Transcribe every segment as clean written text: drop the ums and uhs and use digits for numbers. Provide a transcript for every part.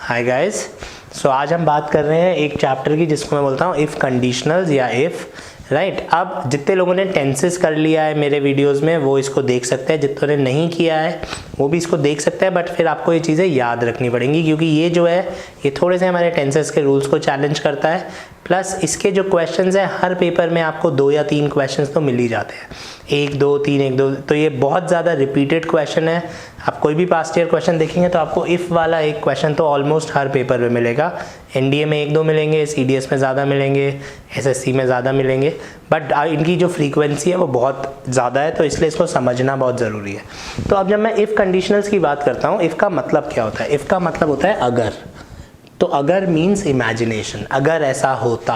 Hi guys. सो आज हम बात कर रहे हैं एक चैप्टर की जिसको मैं बोलता हूँ इफ़ कंडीशनल्स या इफ़ राइट। अब जितने लोगों ने टेंसेस कर लिया है मेरे वीडियोस में वो इसको देख सकते हैं, जितनों ने नहीं किया है वो भी इसको देख सकते हैं, बट फिर आपको ये चीज़ें याद रखनी पड़ेंगी क्योंकि ये जो है ये थोड़े से हमारे टेंसेस के रूल्स को चैलेंज करता है। प्लस इसके जो क्वेश्चंस हैं हर पेपर में आपको 2 या 3 क्वेश्चंस तो मिल ही जाते हैं, 1 2 3 1 2, तो ये बहुत ज़्यादा रिपीटेड क्वेश्चन है। आप कोई भी पास्ट ईयर क्वेश्चन देखेंगे तो आपको इफ़ वाला एक क्वेश्चन तो ऑलमोस्ट हर पेपर में मिलेगा। एनडीए में 1 2 मिलेंगे, सीडीएस में ज़्यादा मिलेंगे, एसएससी में ज़्यादा मिलेंगे, बट इनकी जो फ्रीक्वेंसी है वो बहुत ज़्यादा है, तो इसलिए इसको समझना बहुत ज़रूरी है। तो अब जब मैं इफ़ कंडीशनल्स की बात करता हूँ, इफ़ का मतलब क्या होता है? इफ़ का मतलब होता है अगर। तो अगर मीन्स इमेजिनेशन, अगर ऐसा होता।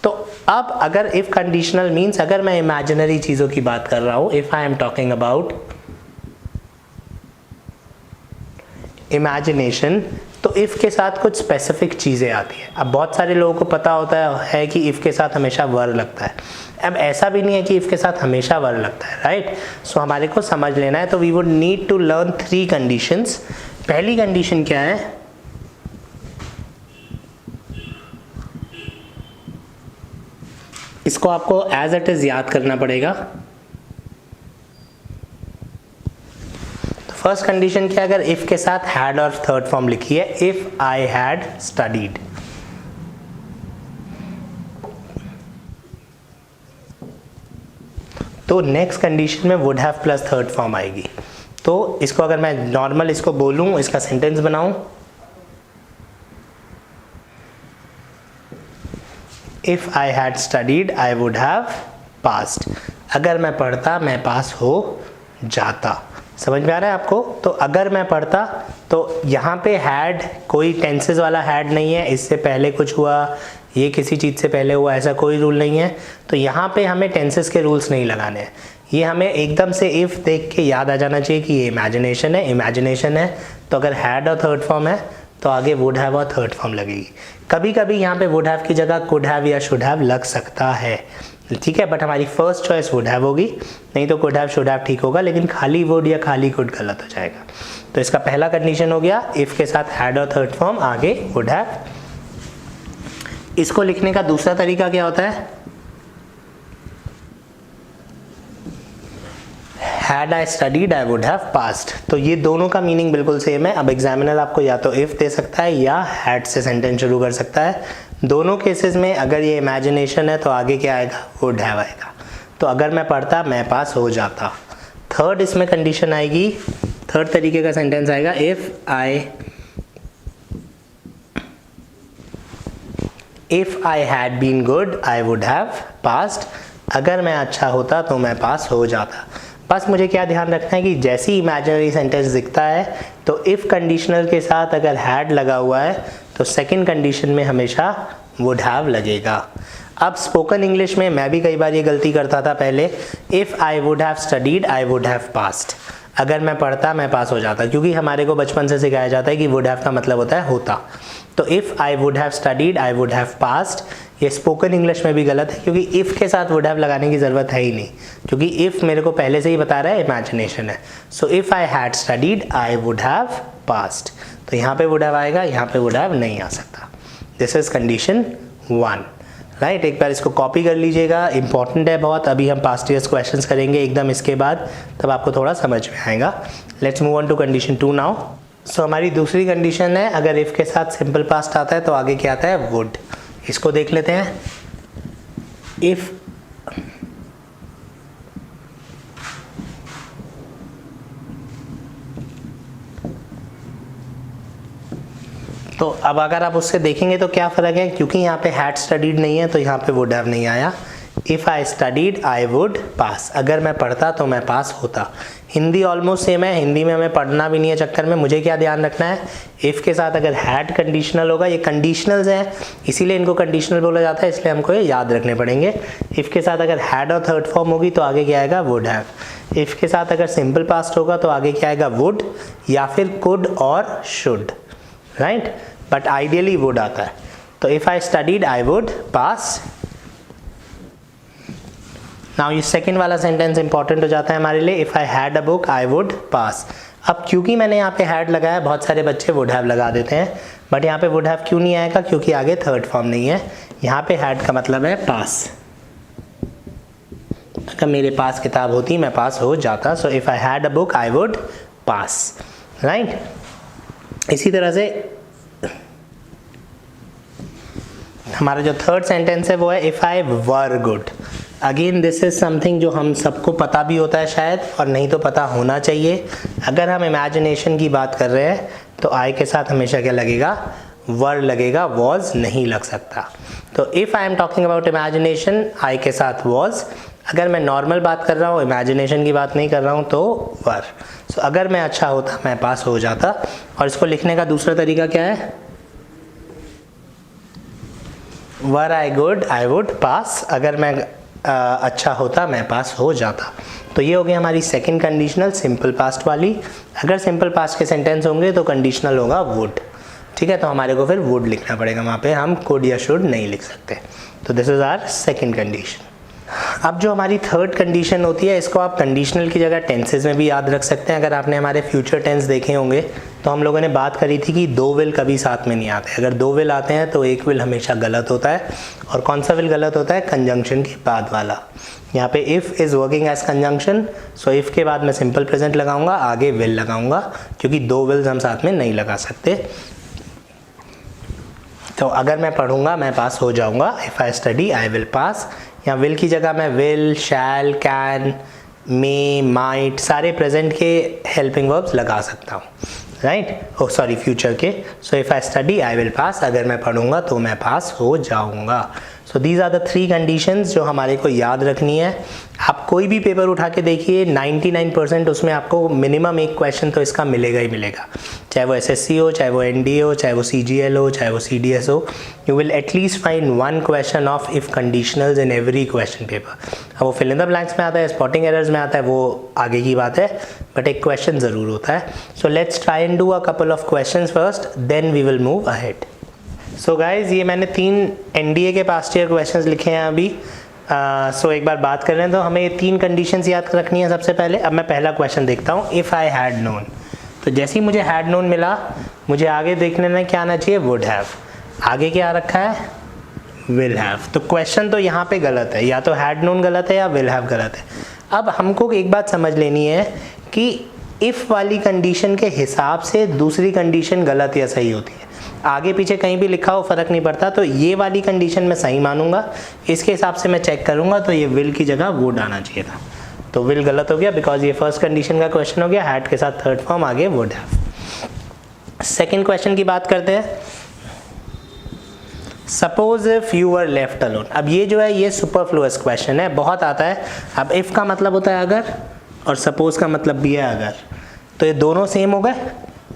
तो अब अगर इफ कंडीशनल मीन्स अगर मैं इमेजिनरी चीजों की बात कर रहा हूं, if I am talking about imagination, तो इफ के साथ कुछ स्पेसिफिक चीजें आती है। अब बहुत सारे लोगों को पता होता है कि इफ के साथ हमेशा वर लगता है। अब ऐसा भी नहीं है कि इफ के साथ हमेशा वर लगता है, राइट। सो हमारे को समझ लेना है, तो we would need to learn 3 conditions. पहली कंडीशन क्या है? इसको आपको एज इट इज याद करना पड़ेगा। तो फर्स्ट कंडीशन क्या है? अगर इफ के साथ हैड और थर्ड फॉर्म लिखी है, इफ आई हैड स्टडीड, तो नेक्स्ट कंडीशन में would have plus third form आएगी। तो इसको अगर मैं नॉर्मल इसको बोलूं, इसका सेंटेंस बनाऊं, if I had studied I would have passed. अगर मैं पढ़ता मैं पास हो जाता। समझ में आ रहा है आपको? तो अगर मैं पढ़ता, तो यहाँ पे हैड कोई टेंसेस वाला हैड नहीं है, इससे पहले कुछ हुआ, ये किसी चीज़ से पहले हुआ, ऐसा कोई रूल नहीं है। तो यहाँ पे हमें टेंसेस के रूल्स नहीं लगाने हैं। ये हमें एकदम से इफ देख के याद आ जाना चाहिए कि ये इमेजिनेशन है, इमेजिनेशन है। तो अगर हैड और थर्ड फॉर्म है तो आगे वुड हैव और थर्ड फॉर्म लगेगी। कभी कभी यहाँ पे वुड हैव की जगह कुड हैव या शुड हैव लग सकता है, ठीक है, बट हमारी फर्स्ट चॉइस वुड हैव होगी। नहीं तो कुड हैव शुड हैव ठीक होगा, लेकिन खाली वुड या खाली कुड गलत हो जाएगा। तो इसका पहला कंडीशन हो गया इफ के साथ हैड और थर्ड फॉर्म, आगे वुड हैव। इसको लिखने का दूसरा तरीका क्या होता है? Had I studied, I would have passed। तो ये दोनों का मीनिंग बिल्कुल सेम है। अब एग्जामिनर आपको या तो इफ दे सकता है या हैड से सेंटेंस शुरू कर सकता है। दोनों केसेस में अगर ये इमेजिनेशन है तो आगे क्या आएगा? वुड हैव आएगा। तो अगर मैं पढ़ता मैं पास हो जाता। थर्ड इसमें कंडीशन आएगी, थर्ड तरीके का सेंटेंस आएगा, if I had been good I would have passed. अगर मैं अच्छा होता तो मैं पास हो जाता। बस मुझे क्या ध्यान रखना है कि जैसे ही इमेजिनरी सेंटेंस दिखता है तो इफ कंडीशनल के साथ अगर हैड लगा हुआ है तो सेकंड कंडीशन में हमेशा वुड हैव लगेगा। अब स्पोकन इंग्लिश में मैं भी कई बार ये गलती करता था पहले, if I would have studied I would have passed. अगर मैं पढ़ता मैं पास हो जाता, क्योंकि हमारे को बचपन से सिखाया जाता है कि वुड हैव का मतलब होता है होता। तो if I would have studied I would have passed, ये स्पोकन इंग्लिश में भी गलत है क्योंकि इफ के साथ वुड हैव लगाने की जरूरत है ही नहीं, क्योंकि इफ मेरे को पहले से ही बता रहा है इमेजिनेशन है। So if I had studied I would have passed. तो यहाँ पे वुड हैव आएगा, यहाँ पे वुड हैव नहीं आ सकता। This is condition 1, right. एक बार इसको कॉपी कर लीजिएगा, इंपॉर्टेंट है बहुत। अभी हम पास्ट ईयर्स क्वेश्चंस करेंगे एकदम इसके बाद, तब आपको थोड़ा समझ में आएगा। Let's move on to condition 2 now. So हमारी दूसरी कंडीशन है, अगर इफ के साथ सिंपल पास्ट आता है तो आगे क्या आता है? वुड। इसको देख लेते हैं। इफ तो अब अगर आप उससे देखेंगे तो क्या फ़र्क है, क्योंकि यहाँ पे हैड स्टडीड नहीं है तो यहाँ पे वुड हैव नहीं आया। If I studied I would पास। अगर मैं पढ़ता तो मैं पास होता। हिंदी ऑलमोस्ट सेम है, हिंदी में हमें पढ़ना भी नहीं है चक्कर में। मुझे क्या ध्यान रखना है, इफ़ के साथ अगर हैड कंडीशनल होगा, ये कंडीशनल्स हैं इसीलिए इनको कंडीशनल बोला जाता है, इसलिए हमको ये याद रखने पड़ेंगे। इफ़ के साथ अगर हैड और थर्ड फॉर्म होगी तो आगे क्या आएगा? Would have. इफ़ के साथ अगर सिंपल पास्ट होगा तो आगे क्या आएगा? वुड या फिर कुड और should, right. But ideally would आता है। तो if I studied I would pass. Now ये सेकंड वाला सेंटेंस इंपॉर्टेंट हो जाता है हमारे लिए, if I had a book I would पास। अब क्योंकि मैंने यहाँ पे हैड लगाया, बहुत सारे बच्चे वुड हैव लगा देते हैं, बट यहाँ पे वुड हैव क्यों नहीं आएगा, क्योंकि आगे थर्ड फॉर्म नहीं है। यहाँ पे हैड का मतलब है पास, अगर मेरे पास किताब होती मैं पास हो जाता। सो if I had a book I would pass, right. इसी तरह से हमारा जो थर्ड सेंटेंस है वो है if I were good. Again this is something जो हम सबको पता भी होता है शायद, और नहीं तो पता होना चाहिए। अगर हम इमेजिनेशन की बात कर रहे हैं तो आई के साथ हमेशा क्या लगेगा, वर लगेगा, वॉज नहीं लग सकता। तो if I am talking about imagination, I के साथ वॉज। अगर मैं नॉर्मल बात कर रहा हूँ, इमेजिनेशन की बात नहीं कर रहा हूँ, तो वर। सो अगर मैं अच्छा होता मैं पास हो जाता। और इसको लिखने का दूसरा तरीका क्या है, वर आई गुड आई वुड पास। अगर मैं अच्छा होता मैं पास हो जाता। तो ये हो गई हमारी सेकंड कंडीशनल, सिंपल पास्ट वाली। अगर सिंपल पास्ट के सेंटेंस होंगे तो कंडीशनल होगा वुड, ठीक है। तो हमारे को फिर वुड लिखना पड़ेगा, वहाँ पे हम कुड या शुड नहीं लिख सकते। तो this is our second condition. अब जो हमारी थर्ड कंडीशन होती है, इसको आप कंडीशनल की जगह टेंसेज में भी याद रख सकते हैं। अगर आपने हमारे फ्यूचर टेंस देखे होंगे तो हम लोगों ने बात करी थी कि दो विल कभी साथ में नहीं आते। अगर दो विल आते हैं तो एक विल हमेशा गलत होता है। और कौन सा विल गलत होता है, कंजंक्शन के बाद वाला। यहाँ पे if is working as conjunction, so if के बाद मैं सिंपल प्रेजेंट लगाऊंगा, आगे विल लगाऊंगा, क्योंकि दो विल्स हम साथ में नहीं लगा सकते। तो अगर मैं पढ़ूंगा मैं पास हो जाऊंगा, if I study I will pass. या विल की जगह मैं will, shall, can, may, might, सारे प्रेजेंट के हेल्पिंग वर्ब्स लगा सकता हूँ, राइट। ओह सॉरी, फ्यूचर के। So if I study I will pass, अगर मैं पढ़ूंगा तो मैं पास हो जाऊंगा। So these are the three conditions जो हमारे को याद रखनी है। आप कोई भी पेपर उठा के देखिए, 99% उसमें आपको मिनिमम एक क्वेश्चन तो इसका मिलेगा ही मिलेगा। चाहे वो एसएससी हो, चाहे वो एनडीए हो, चाहे वो सीजीएल हो, चाहे वो सीडीएस हो, you will at least find one question of if conditionals in every question paper. अब वो फिल इन द ब्लैंक्स में आता है, स्पॉटिंग एरर्स में आता है, वो आगे की बात है, बट एक क्वेश्चन ज़रूर होता है। So let's try and do a couple of questions first, then we will move ahead. So guys, ये मैंने 3 एनडीए के पास्ट ईयर क्वेश्चंस लिखे हैं अभी। सो एक बार बात कर रहे हैं तो हमें ये 3 कंडीशंस याद रखनी है सबसे पहले। अब मैं पहला क्वेश्चन देखता हूँ, इफ़ आई हैड नोन। तो जैसे ही मुझे हैड नोन मिला, मुझे आगे देखने में क्या आना चाहिए, वुड हैव। आगे क्या रखा है, विल हैव। तो क्वेश्चन तो यहाँ पे गलत है, या तो हैड नोन गलत है या विल हैव गलत है। अब हमको एक बात समझ लेनी है कि इफ़ वाली कंडीशन के हिसाब से दूसरी कंडीशन गलत या सही होती है। आगे पीछे कहीं भी लिखा हो फ़र्क नहीं पड़ता। तो ये वाली कंडीशन मैं सही मानूंगा, इसके हिसाब से मैं चेक करूंगा, तो ये विल की जगह वुड आना चाहिए था। तो विल गलत हो गया, बिकॉज ये फर्स्ट कंडीशन का क्वेश्चन हो गया। हैड के साथ थर्ड फॉर्म आगे वुड हैव। सेकेंड क्वेश्चन की बात करते हैं, suppose if you were left alone. अब ये जो है ये सुपरफ्लुअस क्वेश्चन है, बहुत आता है। अब इफ़ का मतलब होता है अगर, और सपोज का मतलब भी है अगर। तो ये दोनों सेम हो गए,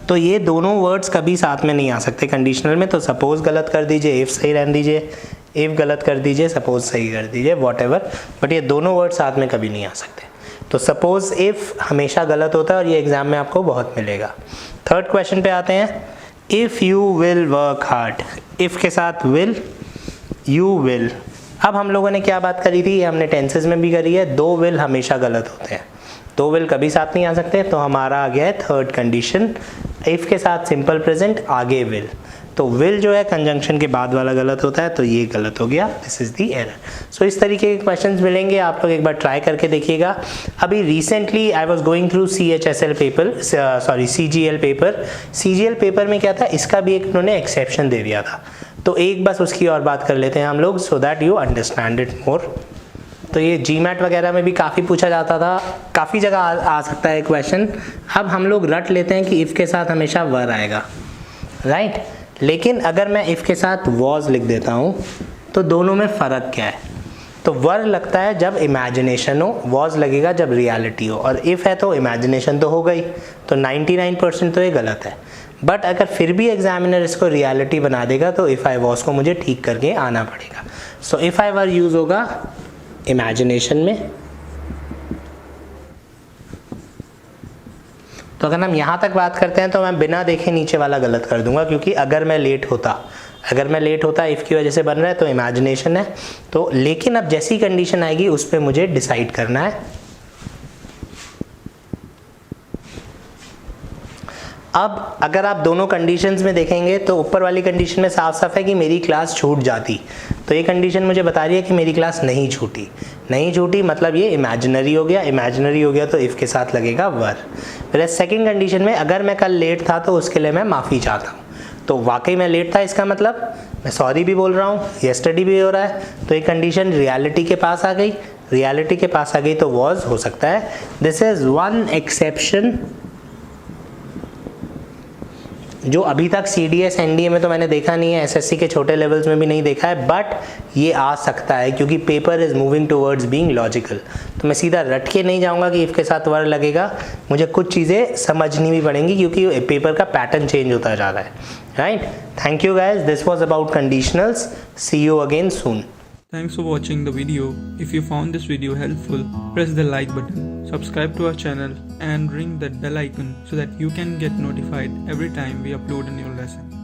तो ये दोनों वर्ड्स कभी साथ में नहीं आ सकते कंडीशनल में। तो सपोज गलत कर दीजिए, इफ़ सही रहने दीजिए, इफ़ गलत कर दीजिए, सपोज सही कर दीजिए, वॉटएवर, बट ये दोनों वर्ड साथ में कभी नहीं आ सकते। तो सपोज इफ़ हमेशा गलत होता है, और ये एग्जाम में आपको बहुत मिलेगा। थर्ड क्वेश्चन पे आते हैं, if you will work hard. If के साथ विल, यू विल। अब हम लोगों ने क्या बात करी थी, ये हमने टेंसेस में भी करी है, दो विल हमेशा गलत होते हैं, दो विल कभी साथ नहीं आ सकते। तो हमारा आ गया है थर्ड कंडीशन, इफ़ के साथ सिंपल प्रेजेंट, आगे विल। तो विल जो है कंजंक्शन के बाद वाला गलत होता है, तो ये गलत हो गया, दिस इज द एरर। सो इस तरीके के क्वेश्चंस मिलेंगे, आप लोग एक बार ट्राई करके देखिएगा। अभी recently I was going through CHSL paper, sorry CGL paper. CGL paper में क्या था, इसका भी एक उन्होंने एक्सेप्शन दे दिया था। तो एक बस उसकी और बात कर लेते हैं हम लोग, so that you understand it more. तो ये GMAT वगैरह में भी काफ़ी पूछा जाता था, काफ़ी जगह आ सकता है क्वेश्चन। अब हम लोग रट लेते हैं कि इफ़ के साथ हमेशा वर आएगा, राइट। लेकिन अगर मैं इफ़ के साथ वॉज लिख देता हूँ तो दोनों में फ़र्क क्या है। तो वर लगता है जब इमेजिनेशन हो, वॉज लगेगा जब रियलिटी हो, और इफ़ है तो इमेजिनेशन तो हो गई। तो 99% तो ये गलत है। बट अगर फिर भी एग्जामिनर इसको रियलिटी बना देगा तो इफ़ आई वॉज को मुझे ठीक करके आना पड़ेगा। सो इफ़ आई वर यूज़ होगा इमेजिनेशन में। तो अगर हम यहाँ तक बात करते हैं तो मैं बिना देखे नीचे वाला गलत कर दूंगा, क्योंकि अगर मैं लेट होता इफ़ की वजह से बन रहा है तो इमेजिनेशन है। तो लेकिन अब जैसी कंडीशन आएगी उस पर मुझे डिसाइड करना है। अब अगर आप दोनों कंडीशंस में देखेंगे तो ऊपर वाली कंडीशन में साफ साफ है कि मेरी क्लास छूट जाती, तो ये कंडीशन मुझे बता रही है कि मेरी क्लास नहीं छूटी। नहीं छूटी मतलब ये इमेजिनरी हो गया, इमेजिनरी हो गया तो इफ़ के साथ लगेगा वर। फिर सेकंड कंडीशन में अगर मैं कल लेट था तो उसके लिए मैं माफ़ी चाहता हूँ, तो वाकई मैं लेट था इसका मतलब मैं सॉरी भी बोल रहा हूँ, यस्टरडे भी हो रहा है, तो ये कंडीशन रियलिटी के पास आ गई। रियलिटी के पास आ गई तो वॉज हो सकता है। दिस इज़ वन एक्सेप्शन जो अभी तक CDS NDA में तो मैंने देखा नहीं है, SSC के छोटे लेवल्स में भी नहीं देखा है, बट ये आ सकता है क्योंकि paper is moving towards being logical. तो मैं सीधा रट के नहीं जाऊंगा कि इफ़ के साथ वर लगेगा, मुझे कुछ चीज़ें समझनी भी पड़ेंगी क्योंकि पेपर का पैटर्न चेंज होता जा रहा है, right. Thank you guys, this was about conditionals. See you again soon. Thanks for watching the video. If you found this video helpful, press the like button, subscribe to our channel and ring that bell icon so that you can get notified every time we upload a new lesson.